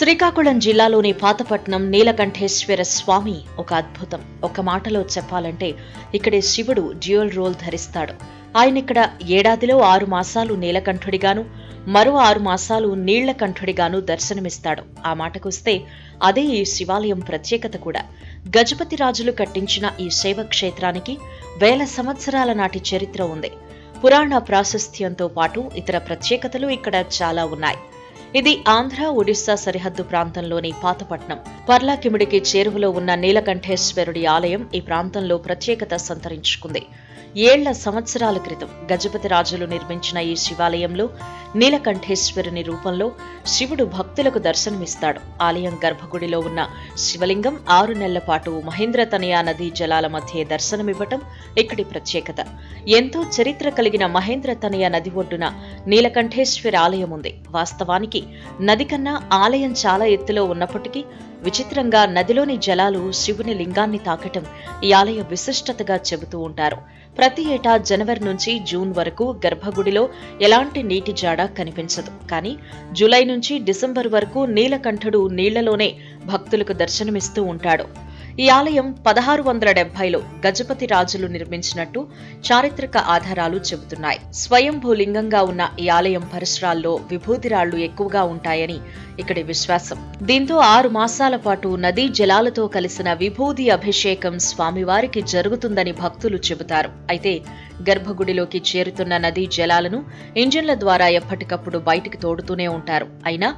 శ్రీకాకుళం జిల్లాలోని పాతపట్నం నీలకంఠేశ్వర స్వామి ఒక అద్భుతం. ఒక మాటలో చెప్పాలంటే ఇక్కడి శివుడు డ్యూయల్ రోల్ ధరిస్తాడు. ఆయన ఇక్కడ ఏడాదిలో 6 మాసాలు నీలకంఠుడిగాను, మరో 6 మాసాలు నీళ్లకంఠుడిగాను దర్శనమిస్తాడు. ఆ మాటకొస్తే అదే ఈ శివాలయం ప్రత్యేకత కూడా. గజపతి రాజులు కట్టించిన ఈ శైవ క్షేత్రానికి వేల సంవత్సరాల నాటి చరిత్ర ఉంది. పురాణ ప్రాశస్త్యంతో పాటు ఇతర ప్రత్యేకతలు ఇక్కడ చాలా ఉన్నాయి. ఇది ఆంధ్ర, ఒడిశా సరిహద్దు ప్రాంతంలోని పాతపట్నం. పర్లాకిమిడికి చేరువలో ఉన్న నీలకంఠేశ్వరుడి ఆలయం ఈ ప్రాంతంలో ప్రత్యేకత సంతరించుకుంది. ఏళ్ల సంవత్సరాల క్రితం గజపతి రాజులు నిర్మించిన ఈ శివాలయంలో నీలకంఠేశ్వరుని రూపంలో శివుడు భక్తులకు దర్శనమిస్తాడు. ఆలయం గర్భగుడిలో ఉన్న శివలింగం 6 నెలల పాటు మహేంద్రతనయ నదీ జలాల మధ్య దర్శనమివ్వటం ఇక్కడి ప్రత్యేకత. ఎంతో చరిత్ర కలిగిన మహేంద్రతనయ నది ఒడ్డున నీలకంఠేశ్వర ఆలయం ఉంది. వాస్తవానికి నది కన్నా ఆలయం చాలా ఎత్తులో ఉన్నప్పటికీ విచిత్రంగా నదిలోని జలాలు శివుని లింగాన్ని తాకటం ఈ ఆలయ విశిష్టతగా చెబుతూ ఉంటారు. ప్రతి ఏటా జనవరి నుంచి జూన్ వరకు గర్భగుడిలో ఎలాంటి నీటి జాడ కనిపించదు. కానీ జూలై నుంచి డిసెంబర్ వరకు నీలకంఠుడు నీళ్లలోనే భక్తులకు దర్శనమిస్తూ ఉంటాడు. ఈ ఆలయం 1670లో గజపతి రాజులు నిర్మించినట్టు చారిత్రక ఆధారాలు చెబుతున్నాయి. స్వయంభూ లింగంగా ఉన్న ఈ ఆలయం పరిసరాల్లో విభూతిరాళ్లు ఎక్కువగా ఉంటాయని ఇక్కడి విశ్వాసం. దీంతో 6 మాసాల పాటు నదీ జలాలతో కలిసిన విభూది అభిషేకం స్వామివారికి జరుగుతుందని భక్తులు చెబుతారు. అయితే గర్భగుడిలోకి చేరుతున్న నదీ జలాలను ఇంజిన్ల ద్వారా ఎప్పటికప్పుడు బయటికి తోడుతూనే ఉంటారు. అయినా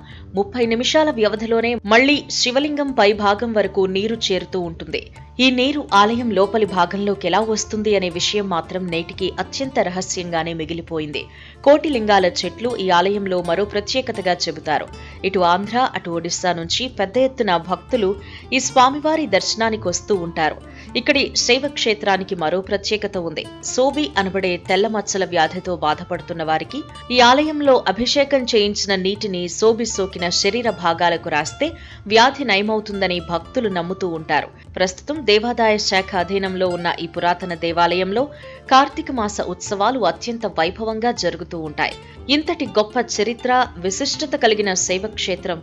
30 నిమిషాల వ్యవధిలోనే మళ్లీ శివలింగం పై భాగం వరకు నీరు చేరుతూ ఉంటుంది. ఈ నీరు ఆలయం లోపలి భాగంలోకి ఎలా వస్తుంది అనే విషయం మాత్రం నేటికి అత్యంత రహస్యంగానే మిగిలిపోయింది. కోటి లింగాల చెట్లు ఈ ఆలయంలో మరో ప్రత్యేకతగా చెబుతారు. ఇటు ఆంధ్ర, అటు ఒడిశా నుంచి పెద్ద ఎత్తున భక్తులు ఈ స్వామివారి దర్శనానికి వస్తూ ఉంటారు. ఇక్కడి శైవ క్షేత్రానికి మరో ప్రత్యేకత ఉంది. సోబి అనబడే తెల్ల మచ్చల వ్యాధితో బాధపడుతున్న వారికి ఈ ఆలయంలో అభిషేకం చేయించిన నీటిని సోబి సోకిన శరీర భాగాలకు రాస్తే వ్యాధి నయమవుతుందని భక్తులు నమ్ముతూ ఉంటారు. ప్రస్తుతం దేవాదాయ శాఖ అధీనంలో ఉన్న ఈ పురాతన దేవాలయంలో కార్తీక మాస ఉత్సవాలు అత్యంత వైభవంగా జరుగుతూ ఉంటాయి. ఇంతటి గొప్ప చరిత్ర, విశిష్టత కలిగిన శైవ క్షేత్రం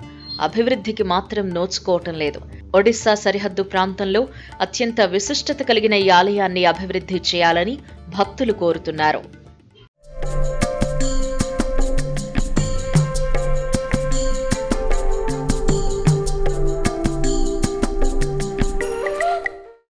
అభివృద్ధికి మాత్రం నోచుకోవటం లేదు. ఒడిశా సరిహద్దు ప్రాంతంలో అత్యంత విశిష్టత కలిగిన ఈ ఆలయాన్ని అభివృద్ధి చేయాలని భక్తులు కోరుతున్నారు.